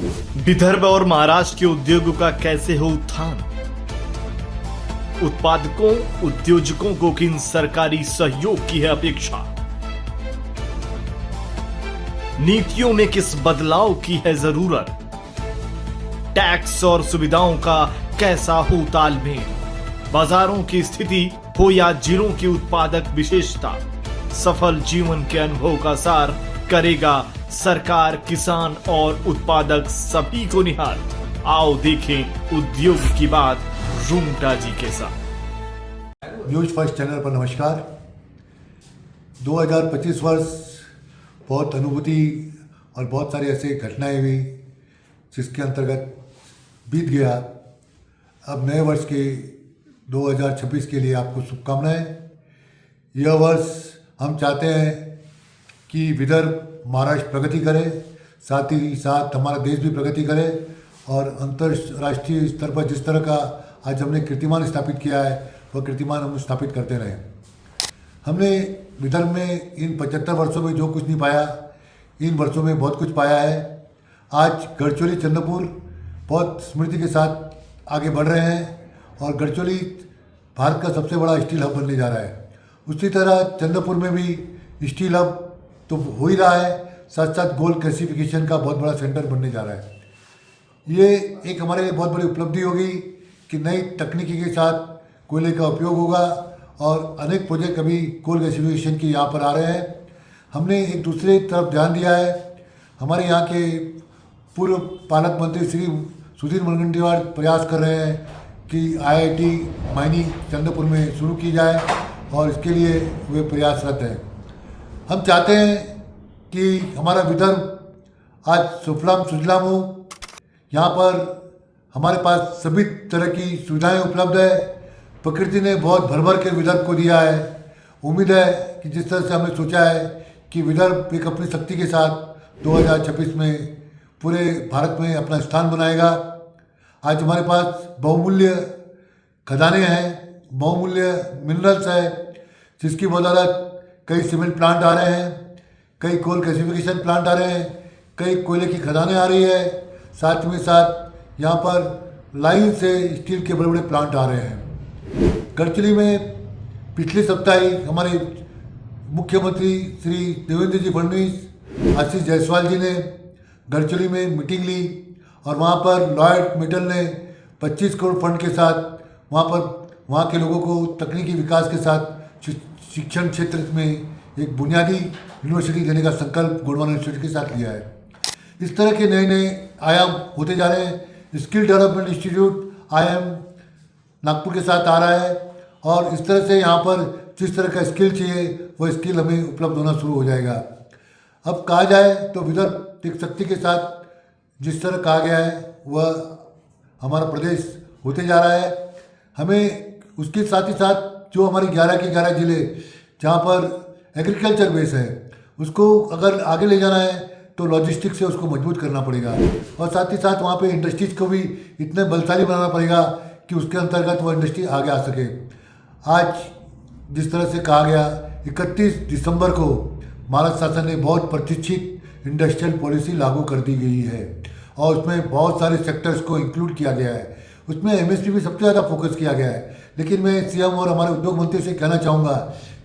विदर्भ और महाराष्ट्र के उद्योगों का कैसे हो उत्थान? उत्पादकों उद्योजकों को किन सरकारी सहयोग की है अपेक्षा? नीतियों में किस बदलाव की है जरूरत? टैक्स और सुविधाओं का कैसा हो तालमेल? बाजारों की स्थिति हो या जिलों की उत्पादक विशेषता, सफल जीवन के अनुभव का सार करेगा सरकार, किसान और उत्पादक सभी को निहाल। आओ देखें उद्योग की बात रूंगटा जी के साथ। न्यूज फर्स्ट चैनल पर नमस्कार। 2025 वर्ष बहुत अनुभूति और बहुत सारी ऐसी घटनाएं हुई जिसके अंतर्गत बीत गया। अब नए वर्ष के 2026 के लिए आपको शुभकामनाएं। यह वर्ष हम चाहते हैं कि विदर्भ महाराष्ट्र प्रगति करे, साथ ही साथ हमारा देश भी प्रगति करे और अंतर्राष्ट्रीय स्तर पर जिस तरह का आज हमने कीर्तिमान स्थापित किया है वह कीर्तिमान हम स्थापित करते रहें। हमने विदर्भ में इन 75 वर्षों में जो कुछ नहीं पाया, इन वर्षों में बहुत कुछ पाया है। आज गढ़चिरौली चंद्रपुर बहुत स्मृति के साथ आगे बढ़ रहे हैं और गढ़चिरौली भारत का सबसे बड़ा स्टील हब बनने जा रहा है। उसी तरह चंद्रपुर में भी स्टील हब तो हो ही रहा है, साथ साथ गोल्ड क्लासिफिकेशन का बहुत बड़ा सेंटर बनने जा रहा है। ये एक हमारे लिए बहुत बड़ी उपलब्धि होगी कि नई तकनीकी के साथ कोयले का उपयोग होगा और अनेक प्रोजेक्ट अभी गोल्ड क्लासिफिकेशन के यहाँ पर आ रहे हैं। हमने एक दूसरे तरफ ध्यान दिया है। हमारे यहाँ के पूर्व पालक मंत्री श्री सुधीर मुनगंटीवार प्रयास कर रहे हैं कि IIT माइनिंग चंद्रपुर में शुरू की जाए और इसके लिए वे प्रयासरत हैं। हम चाहते हैं कि हमारा विदर्भ आज सुफलाम सुजलाम हो। यहाँ पर हमारे पास सभी तरह की सुविधाएं उपलब्ध है। प्रकृति ने बहुत भर भर के विदर्भ को दिया है। उम्मीद है कि जिस तरह से हमने सोचा है कि विदर्भ एक अपनी शक्ति के साथ 2026 में पूरे भारत में अपना स्थान बनाएगा। आज हमारे पास बहुमूल्य खदानें हैं, बहुमूल्य मिनरल्स है, जिसकी बदौलत कई सीमेंट प्लांट आ रहे हैं, कई कोल गैसिफिकेशन प्लांट आ रहे हैं, कई कोयले की खदानें आ रही है। साथ में साथ यहाँ पर लाइन से स्टील के बड़े बड़े प्लांट आ रहे हैं। गढ़चिरौली में पिछले सप्ताह ही हमारे मुख्यमंत्री श्री देवेंद्र जी फडणवीस, आशीष जायसवाल जी ने गढ़चिरौली में मीटिंग ली और वहाँ पर लॉयड मेटल ने 25 करोड़ फंड के साथ वहाँ के लोगों को तकनीकी विकास के साथ शिक्षण क्षेत्र में एक बुनियादी यूनिवर्सिटी देने का संकल्प गोंडवाना यूनिवर्सिटी के साथ लिया है। इस तरह के नए नए आयाम होते जा रहे हैं। Skill development institute IIM Nagpur के साथ आ रहा है और इस तरह से यहाँ पर जिस तरह का स्किल चाहिए वह स्किल हमें उपलब्ध होना शुरू हो जाएगा। अब कहा जाए तो विदर्भ एक शक्ति के साथ जिस तरह कहा गया है वह हमारा प्रदेश होते जा रहा है। हमें उसके साथ ही साथ जो हमारी 11 के 11 जिले जहाँ पर एग्रीकल्चर बेस है उसको अगर आगे ले जाना है तो लॉजिस्टिक्स से उसको मजबूत करना पड़ेगा और साथ ही साथ वहाँ पे इंडस्ट्रीज को भी इतने बलशाली बनाना पड़ेगा कि उसके अंतर्गत वो इंडस्ट्री आगे आ सके। आज जिस तरह से कहा गया 31 दिसंबर को भारत शासन ने बहुत प्रतिष्ठित इंडस्ट्रियल पॉलिसी लागू कर दी गई है और उसमें बहुत सारे सेक्टर्स को इंक्लूड किया गया है। उसमें MSP भी सबसे ज़्यादा फोकस किया गया है। लेकिन मैं CM और हमारे उद्योग मंत्री से कहना चाहूँगा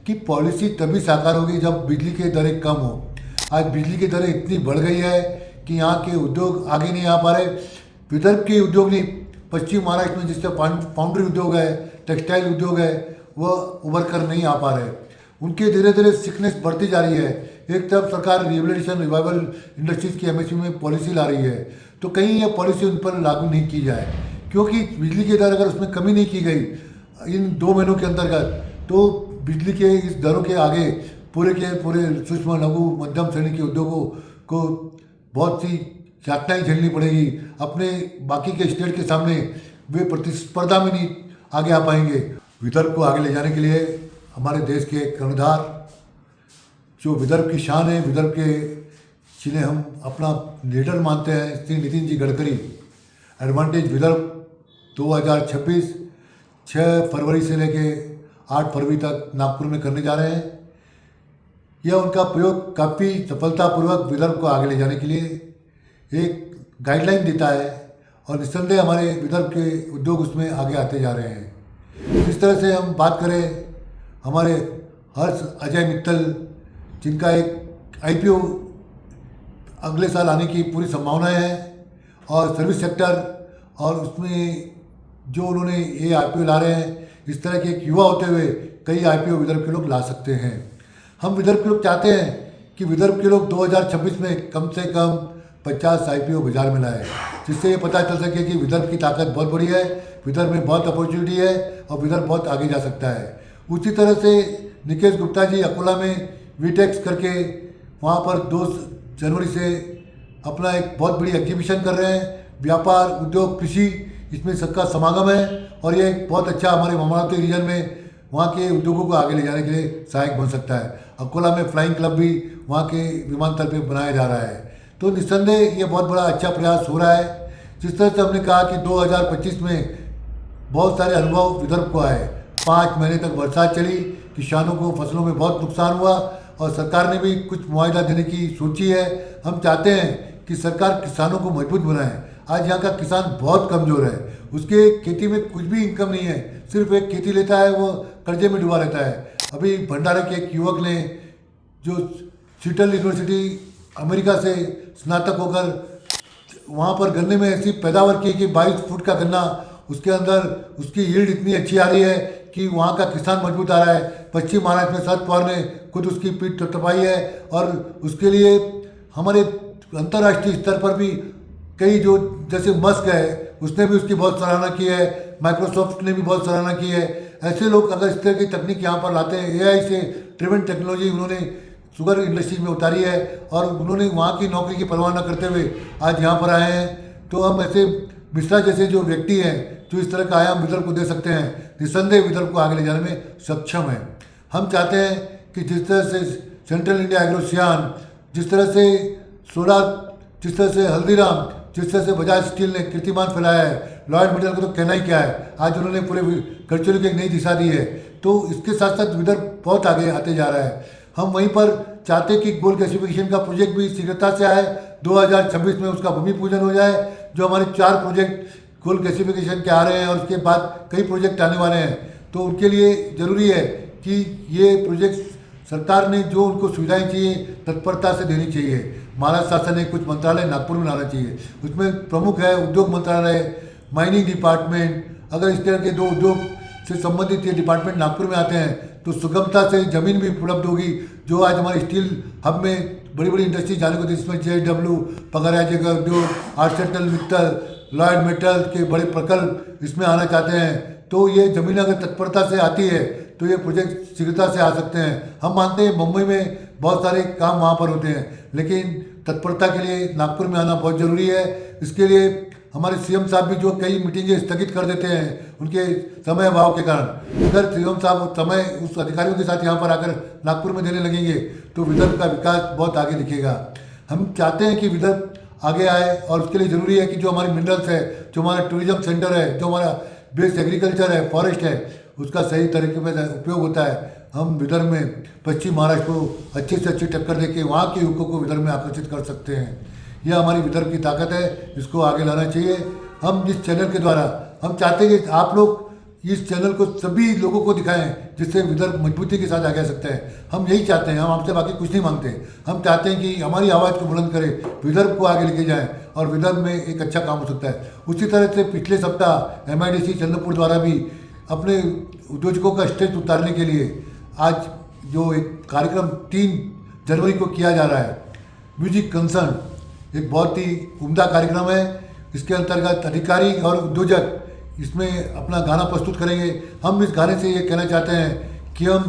कि पॉलिसी तभी साकार होगी जब बिजली की दरें कम हो। आज बिजली की दरें इतनी बढ़ गई है कि यहाँ के उद्योग आगे नहीं आ पा रहे। विदर्भ के उद्योग नहीं, पश्चिम महाराष्ट्र में जिससे फाउंड्री उद्योग है, टेक्सटाइल उद्योग है, वह उभर कर नहीं आ पा रहे। उनके धीरे धीरे सिकनेस बढ़ती जा रही है। एक तरफ सरकार रिहेबिलिटेशन रिवाइवल इंडस्ट्रीज की MSP में पॉलिसी ला रही है तो कहीं यह पॉलिसी उन पर लागू नहीं की जाए, क्योंकि बिजली की दर अगर उसमें कमी नहीं की गई इन 2 महीनों के अंतर्गत तो बिजली के इस दरों के आगे पूरे के पूरे सूक्ष्म लघु मध्यम श्रेणी के उद्योगों को बहुत सी यातनाएं झेलनी पड़ेगी। अपने बाकी के स्टेट के सामने वे प्रतिस्पर्धा में नहीं आगे आ पाएंगे। विदर्भ को आगे ले जाने के लिए हमारे देश के कर्णधार जो विदर्भ की शान है, विदर्भ के जिन्हें हम अपना लीडर मानते हैं, श्री नितिन जी गडकरी, एडवांटेज विदर्भ 2026 6 फरवरी से लेके 8 फरवरी तक नागपुर में करने जा रहे हैं। यह उनका प्रयोग काफ़ी सफलतापूर्वक विदर्भ को आगे ले जाने के लिए एक गाइडलाइन देता है और निस्संदेह हमारे विदर्भ के उद्योग उसमें आगे आते जा रहे हैं। इस तरह से हम बात करें हमारे हर्ष अजय मित्तल, जिनका एक IPO अगले साल आने की पूरी संभावनाएं हैं, और सर्विस सेक्टर और उसमें जो उन्होंने ये IPO ला रहे हैं, इस तरह के एक युवा होते हुए कई IPO विदर्भ के लोग ला सकते हैं। हम विदर्भ के लोग चाहते हैं कि विदर्भ के लोग 2026 में कम से कम 50 IPO बाजार में लाए, जिससे ये पता चल सके कि विदर्भ की ताकत बहुत बड़ी है, विदर्भ में बहुत अपॉर्चुनिटी है और विदर्भ बहुत आगे जा सकता है। उसी तरह से निकेश गुप्ता जी अकोला में वीटेक्स करके वहाँ पर 2 जनवरी से अपना एक बहुत बड़ी एग्जीबिशन कर रहे हैं। व्यापार, उद्योग, कृषि, इसमें सबका समागम है और ये एक बहुत अच्छा हमारे अमरावती रीजन में वहाँ के उद्योगों को आगे ले जाने के लिए सहायक बन सकता है। अकोला में फ्लाइंग क्लब भी वहाँ के विमानतल पर बनाया जा रहा है। तो निस्संदेह ये बहुत बड़ा अच्छा प्रयास हो रहा है। जिस तरह से हमने कहा कि 2025 में बहुत सारे अनुभव विदर्भ को आए। 5 महीने तक बरसात चली, किसानों को फसलों में बहुत नुकसान हुआ और सरकार ने भी कुछ मुआवजा देने की सोची है। हम चाहते हैं कि सरकार किसानों को मजबूत बनाए। आज यहाँ का किसान बहुत कमज़ोर है, उसके खेती में कुछ भी इनकम नहीं है, सिर्फ एक खेती लेता है, वो कर्जे में डूबा रहता है। अभी भंडारा के एक युवक ने जो सीटल यूनिवर्सिटी अमेरिका से स्नातक होकर वहाँ पर गन्ने में ऐसी पैदावार की कि 22 फुट का गन्ना, उसके अंदर उसकी यील्ड इतनी अच्छी आ रही है कि वहाँ का किसान मजबूत आ रहा है। पश्चिम महाराष्ट्र में शरद पवार ने खुद उसकी पीठ थपथपाई है और उसके लिए हमारे अंतर्राष्ट्रीय स्तर पर भी कई जो जैसे मस्क है उसने भी उसकी बहुत सराहना की है, माइक्रोसॉफ्ट ने भी बहुत सराहना की है। ऐसे लोग अगर इस तरह की तकनीक यहाँ पर लाते हैं, AI से ड्रिवन टेक्नोलॉजी उन्होंने शुगर इंडस्ट्री में उतारी है और उन्होंने वहाँ की नौकरी की परवाह न करते हुए आज यहाँ पर आए हैं। तो हम ऐसे मिश्रा जैसे जो व्यक्ति हैं जो इस तरह का आयाम विदर्भ को दे सकते हैं, निस्संदेह विदर्भ को आगे ले जाने में सक्षम है। हम चाहते हैं कि जिस तरह से सेंट्रल इंडिया एग्रोसियान, जिस तरह से सोलार, जिस तरह से हल्दीराम, जिस तरह से बजाज स्टील ने कीर्तिमान फैलाया है, लॉयड मेटल को तो कहना ही क्या है, आज उन्होंने पूरे कल्चर की एक नई दिशा दी है। तो इसके साथ साथ विदर्भ बहुत आगे आते जा रहा है। हम वहीं पर चाहते कि गोल्ड गैसिफिकेशन का प्रोजेक्ट भी शीघ्रता से आए, 2026 में उसका भूमि पूजन हो जाए। जो हमारे 4 प्रोजेक्ट गोल्ड गैसिफिकेशन के आ रहे हैं और उसके बाद कई प्रोजेक्ट आने वाले हैं, तो उनके लिए ज़रूरी है कि ये प्रोजेक्ट सरकार ने जो उनको सुविधाएं चाहिए तत्परता से देनी चाहिए। महाराष्ट्र शासन ने कुछ मंत्रालय नागपुर में लाना चाहिए, उसमें प्रमुख है उद्योग मंत्रालय, माइनिंग डिपार्टमेंट। अगर इस तरह के 2 उद्योग से संबंधित ये डिपार्टमेंट नागपुर में आते हैं तो सुगमता से ज़मीन भी उपलब्ध होगी। जो आज हमारे स्टील हब में बड़ी बड़ी इंडस्ट्री जाने को थी, इसमें JSW, पगरिया जगह उद्योग, आर्सेलर मित्तल, लॉयड मेटल के बड़े प्रकल्प इसमें आना चाहते हैं। तो ये ज़मीन अगर तत्परता से आती है तो ये प्रोजेक्ट शीघ्रता से आ सकते हैं। हम मानते हैं मुंबई में बहुत सारे काम वहाँ पर होते हैं, लेकिन तत्परता के लिए नागपुर में आना बहुत ज़रूरी है। इसके लिए हमारे CM साहब भी जो कई मीटिंगें स्थगित कर देते हैं उनके समय अभाव के कारण, अगर CM साहब समय उस अधिकारियों के साथ यहाँ पर आकर नागपुर में देने लगेंगे तो विदर्भ का विकास बहुत आगे दिखेगा। हम चाहते हैं कि विदर्भ आगे आए और उसके लिए ज़रूरी है कि जो हमारे मिनरल्स है, जो हमारा टूरिज्म सेंटर है, जो हमारा बेस्ड एग्रीकल्चर है, फॉरेस्ट है, उसका सही तरीके से उपयोग होता है। हम विदर्भ में पश्चिम महाराष्ट्र को अच्छे से अच्छी टक्कर देके वहाँ के युवकों को विदर्भ में आकर्षित कर सकते हैं। यह हमारी विदर्भ की ताकत है, इसको आगे लाना चाहिए। हम इस चैनल के द्वारा हम चाहते हैं कि आप लोग इस चैनल को सभी लोगों को दिखाएं, जिससे विदर्भ मजबूती के साथ आगे आ सकता है। हम यही चाहते हैं, हम आपसे बाकी कुछ नहीं मांगते। हम चाहते हैं कि हमारी आवाज़ को बुलंद करें, विदर्भ को आगे लेके जाएं और विदर्भ में एक अच्छा काम हो सकता है। उसी तरह से पिछले सप्ताह MIDC चंद्रपुर द्वारा भी अपने उद्योजकों का स्टेज उतारने के लिए आज जो एक कार्यक्रम 3 जनवरी को किया जा रहा है, म्यूजिक कंसर्न, एक बहुत ही उम्दा कार्यक्रम है। इसके अंतर्गत अधिकारी और उद्योजक इसमें अपना गाना प्रस्तुत करेंगे। हम इस गाने से ये कहना चाहते हैं कि हम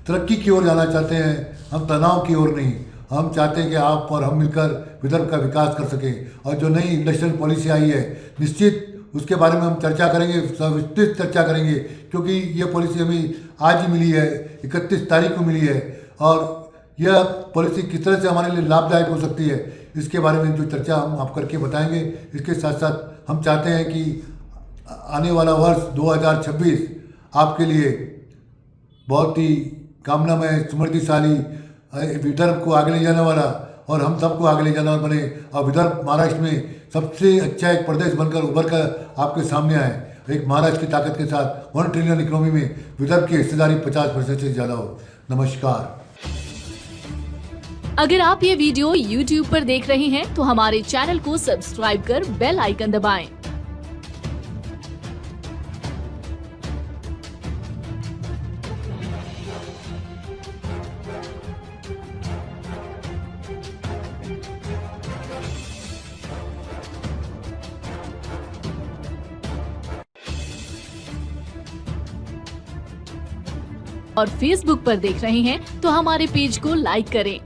तरक्की की ओर जाना चाहते हैं, हम तनाव की ओर नहीं। हम चाहते हैं कि आप और हम मिलकर विदर्भ का विकास कर सकें। और जो नई इंडस्ट्रियल पॉलिसी आई है, निश्चित उसके बारे में हम चर्चा करेंगे, विस्तृत चर्चा करेंगे, क्योंकि ये पॉलिसी हमें आज ही मिली है, 31 तारीख को मिली है। और यह पॉलिसी किस तरह से हमारे लिए लाभदायक हो सकती है, इसके बारे में जो चर्चा हम आप करके बताएंगे। इसके साथ साथ हम चाहते हैं कि आने वाला वर्ष 2026 आपके लिए बहुत ही कामनामय, समृद्धिशाली, विदर्भ को आगे ले जाने वाला और हम सबको आगे ले जाना और बने और विदर्भ महाराष्ट्र में सबसे अच्छा एक प्रदेश बनकर उभर कर आपके सामने आए। एक महाराष्ट्र की ताकत के साथ 1 ट्रिलियन इकोनॉमी में विदर्भ की हिस्सेदारी 50% से ज़्यादा हो। नमस्कार। अगर आप ये वीडियो YouTube पर देख रहे हैं तो हमारे चैनल को सब्सक्राइब कर बेल आइकन दबाएं। और Facebook पर देख रहे हैं तो हमारे पेज को लाइक करें।